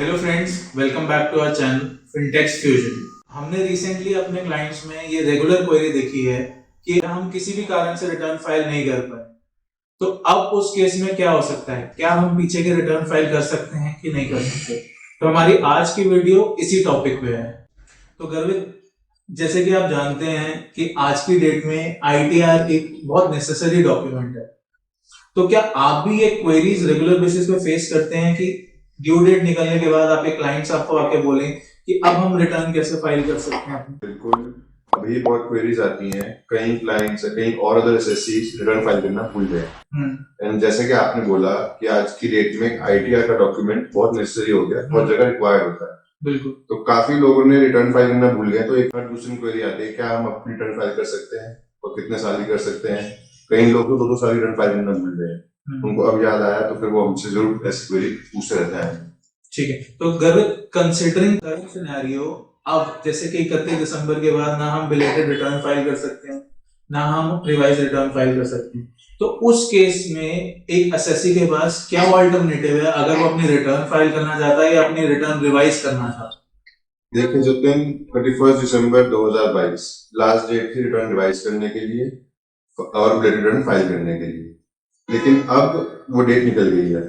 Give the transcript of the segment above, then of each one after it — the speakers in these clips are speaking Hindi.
Hello friends, welcome back to our channel Fintex fusion. हमने रिसेंटली अपने क्लाइंट्स में ये रेगुलर क्वेरी देखी है कि हम किसी भी कारण से रिटर्न फाइल नहीं कर पाए, तो अब उस केस में क्या हो सकता है? क्या हम पीछे के रिटर्न फाइल कर सकते हैं कि नहीं कर सकते? तो हमारी आज की वीडियो इसी टॉपिक पे है। तो गर्वित, जैसे कि आप जानते हैं कि आज की डेट में आईटीआर एक बहुत नेसेसरी डॉक्यूमेंट है। तो क्या आप भी ये क्वेरीज रेगुलर बेसिस पे फेस करते हैं कि ड्यू डेट निकलने के बाद आपके क्लाइंट्स आपको आके बोले कि अब हम रिटर्न कैसे फाइल कर सकते हैं? बिल्कुल, अभी बहुत क्वेरीज आती हैं। कई क्लाइंट्स कई और अदर एसएससीज रिटर्न फाइल करना भूल गए। एंड जैसे कि आपने बोला कि आज की डेट में आईटीआर का डॉक्यूमेंट बहुत नेसेसरी हो गया, बहुत जगह रिक्वायर्ड होता है। बिल्कुल। तो काफी लोगों ने रिटर्न फाइल करना भूल गए, तो एक बार दूसरी क्वेरी आती है, क्या हम अपनी रिटर्न फाइल कर सकते हैं और कितने साल की कर सकते हैं? कई लोग तो 2-2 साल रिटर्न फाइल करना भूल गए, उनको अब याद आया, तो फिर वो हमसे जरूर ऐसी क्वेरी पूछते रहता है। ठीक है, तो गर्वित, कंसिडरिंग करंट सिनेरियो, अब जैसे कि 31 दिसंबर के बाद ना हम बिलेटेड रिटर्न फाइल कर सकते हैं, ना हम रिवाइज रिटर्न फाइल कर सकते हैं, तो उस केस में एक एसएससी के पास क्या अल्टरनेटिव है अगर वो अपनी रिटर्न फाइल करना चाहता है या अपनी रिटर्न रिवाइज करना चाहता है? देखिए, जो दिन 31 दिसंबर 2022 लास्ट डेट थी रिटर्न रिवाइज करने के लिए और बिलेटेड रिटर्न फाइल करने के लिए, लेकिन अब वो डेट निकल गई है।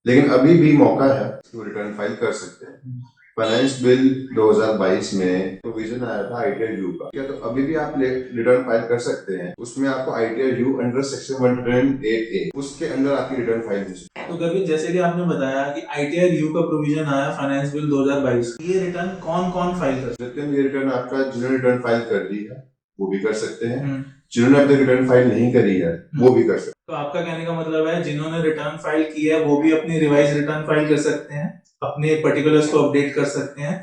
लेकिन अभी भी मौका है कि वो रिटर्न फाइल कर सकते हैं। फाइनेंस बिल 2022 में प्रोविजन आया था आईटीआर यू का, तो अभी भी आप रिटर्न फाइल कर सकते हैं। उसमें आपको ITR you under section 108A उसके अंदर आपकी रिटर्न फाइल हो सकती है। तो गर्वित, जैसे कि आपने बताया कि आईटीआर यू का प्रोविजन आया फाइनेंस बिल 2022, ये रिटर्न कौन कौन फाइल कर सकते हैं? ये रिटर्न आपका जिन्होंने रिटर्न फाइल कर दी है वो भी कर सकते हैं, जिन्होंने अब तक रिटर्न फाइल नहीं करी है वो भी कर सकते हैं। तो आपका कहने का मतलब है जिन्होंने रिटर्न फाइल की है वो भी अपनी रिवाइज रिटर्न फाइल कर सकते हैं, अपने पर्टिकुलर्स को अपडेट कर सकते हैं,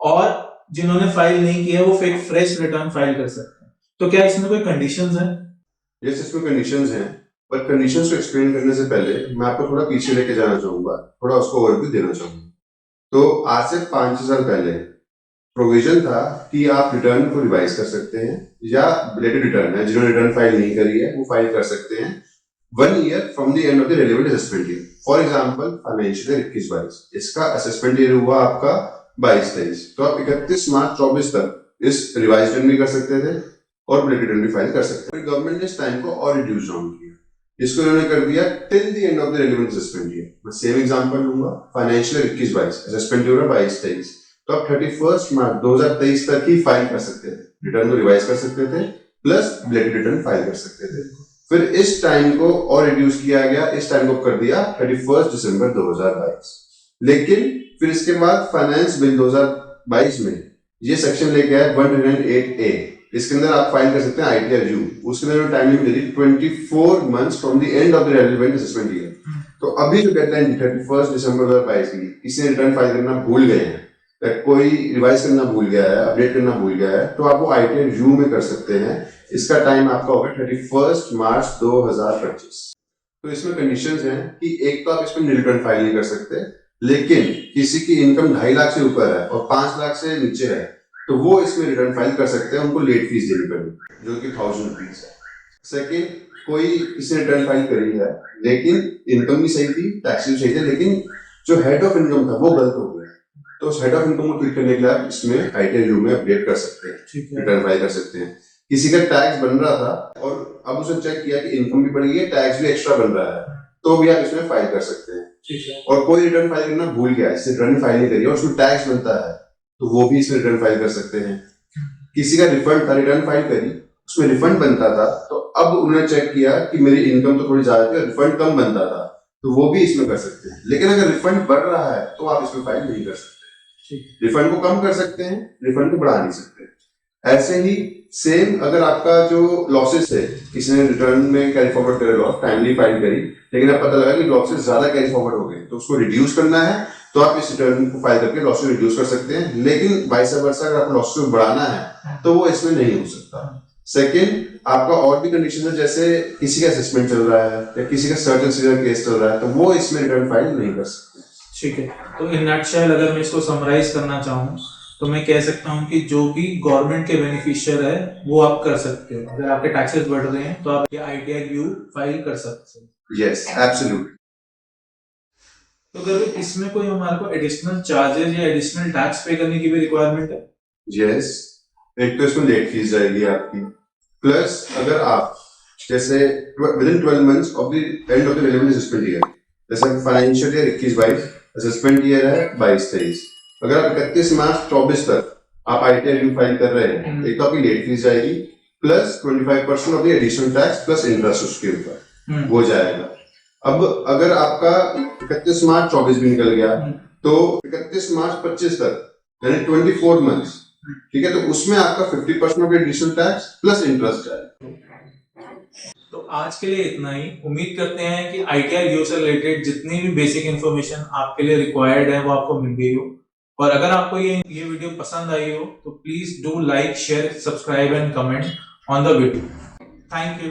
और जिन्होंने फाइल नहीं किया है वो फिर फ्रेश रिटर्न फाइल कर सकते हैं। तो क्या इसमें कोई कंडीशंस हैं? यस, इसमें कंडीशंस हैं, पर कंडीशंस को एक्सप्लेन करने से पहले मैं आपको थोड़ा पीछे लेके जाना चाहूंगा, थोड़ा उसको ओवरव्यू देना चाहूंगा। तो आज से 5 साल पहले प्रोविजन था कि आप रिटर्न को रिवाइज कर सकते हैं, या बिलेटेड रिटर्न है जिन्होंने रिटर्न फाइल नहीं करी है वो फाइल कर सकते हैं 1 year from the end of the relevant assessment year. For example, financial year 21-22, इसका असेसमेंट ईयर हुआ आपका 22-23, तो आप 31 मार्च 24 तक इस रिवाइज रिटर्न भी कर सकते थे और बिलेटेड रिटर्न भी फाइल कर सकते थे। गवर्नमेंट ने इस टाइम को और रिड्यूस डाउन किया, इसको इन्होंने कर दिया till the end of the relevant assessment year. मैं सेम एग्जांपल लूंगा, फाइनेंशियल ईयर 21-22 असेसमेंट ईयर 22-23, तो आप 31 मार्च 2023 तक ही फाइल कर सकते थे, रिटर्न को रिवाइज कर सकते थे प्लस बिलेटेड रिटर्न फाइल कर सकते थे। फिर इस टाइम को और रिड्यूस किया गया, इस टाइम को कर दिया 31 दिसंबर 2022। लेकिन फिर इसके बाद फाइनेंस बिल 2022 में ये सेक्शन लेके आया 108A, इसके अंदर आप फाइल कर सकते हैं आईटीआर यू। उसके अंदर time limit the 24 months from the end of the relevant assessment year. तो अभी जो डेडलाइन 31 दिसंबर 2022 की, किसी ने रिटर्न फाइल करना भूल गए हैं, कोई रिवाइज करना भूल गया है, अपडेट करना भूल गया है, तो आप वो आईटीआर यू में कर सकते हैं। इसका टाइम आपका होगा 31 मार्च 2025। तो इसमें कंडीशंस हैं कि एक तो आप इसमें रिटर्न फाइल नहीं कर सकते, लेकिन किसी की इनकम 2.5 लाख से ऊपर है और 5 लाख से नीचे है तो वो इसमें रिटर्न फाइल कर सकते हैं, उनको लेट फीस देनी पड़ेगी जो कि 1000 रुपीज है। सेकेंड, कोई किसी ने रिटर्न फाइल करी है लेकिन इनकम भी सही थी, टैक्स भी सही थे, लेकिन जो हेड ऑफ इनकम था वो गलत हो गया, तो उस हेड ऑफ इनकम को ठीक करने के लिए आप इसमें आईटीआर यू में अपडेट कर सकते हैं, रिटर्न फाइल कर सकते हैं। किसी का टैक्स बन रहा था और अब उसने चेक किया कि इनकम भी बढ़ गई है, टैक्स भी एक्स्ट्रा बन रहा है, तो भी आप इसमें फाइल कर सकते हैं। और कोई रिटर्न फाइल करना भूल गया, इससे रिटर्न फाइल नहीं करी और उसमें टैक्स बनता है, तो वो भी इसमें रिटर्न फाइल कर सकते हैं। किसी का रिफंड था, रिटर्न फाइल करी, उसमें रिफंड बनता था, तो अब उन्होंने चेक किया कि मेरी इनकम तो थोड़ी ज्यादा थी, रिफंड कम बनता था, तो वो भी इसमें कर सकते हैं। लेकिन अगर रिफंड बढ़ रहा है तो आप इसमें फाइल नहीं कर सकते। रिफंड को कम कर सकते हैं, रिफंड को बढ़ा नहीं सकते। ऐसे ही सेम, अगर आपका जो लॉसेस है, किसी ने रिटर्न में कैरी फॉरवर्ड करे लॉस, टाइमली फाइल करी, लेकिन अब पता लगा कि लॉसेस ज्यादा कैरी फॉरवर्ड हो गए, तो उसको रिड्यूस करना है, तो आप इस रिटर्न को फाइल करके लॉसेस रिड्यूस कर सकते हैं। लेकिन वाइस वर्सा, अगर आपको लॉसेस को बढ़ाना है तो वो इसमें नहीं हो सकता। सेकेंड, आपका और भी कंडीशन है, जैसे किसी का असेसमेंट चल रहा है या किसी का सर्च एंड सीजर केस चल रहा है, तो वो इसमें रिटर्न फाइल नहीं कर सकते। ठीक है, तो इन नटशेल अगर मैं इसको समराइज करना चाहूँ तो मैं कह सकता हूँ कि जो भी गवर्नमेंट के बेनिफिशियर है वो आप कर सकते हो। अगर आपके टैक्सेस बढ़ रहे हैं तो आप ये आईटीआर यू फाइल कर सकते हो। Yes, absolutely. तो अगर इसमें कोई हमारे को एडिशनल चार्जेस या एडिशनल टैक्स पे करने की भी रिक्वायरमेंट है? यस, एक तो इसमें लेट फीस जाएगी आपकी, प्लस अगर आप जैसे with in 12 months of the end of the relevant assessment year, जैसे फाइनेंशियल ईयर 21-22, असेसमेंट ईयर है 22-23, अगर आप 31 मार्च 24 तक आप ITR रिव्यू फाइल कर रहे हैं, एक तो आपकी लेट फीस जाएगी, plus 25% of the additional tax plus interest उसके ऊपर वो जाएगा। अब अगर आपका 31 मार्च 24 भी निकल गया तो 31 मार्च 25 तक यानी 24 मंथ्स, ठीक है, तो उसमें आपका 50% of additional tax plus interest जाएगा। तो आज के लिए इतना ही। उम्मीद करते हैं कि ITR रिव्यू से रिलेटेड जितनी भी बेसिक इंफॉर्मेशन आपके लिए रिक्वायर्ड है वो आपको मिल गई हो। और अगर आपको ये वीडियो पसंद आई हो तो please do like, share, subscribe and comment on the video. Thank you.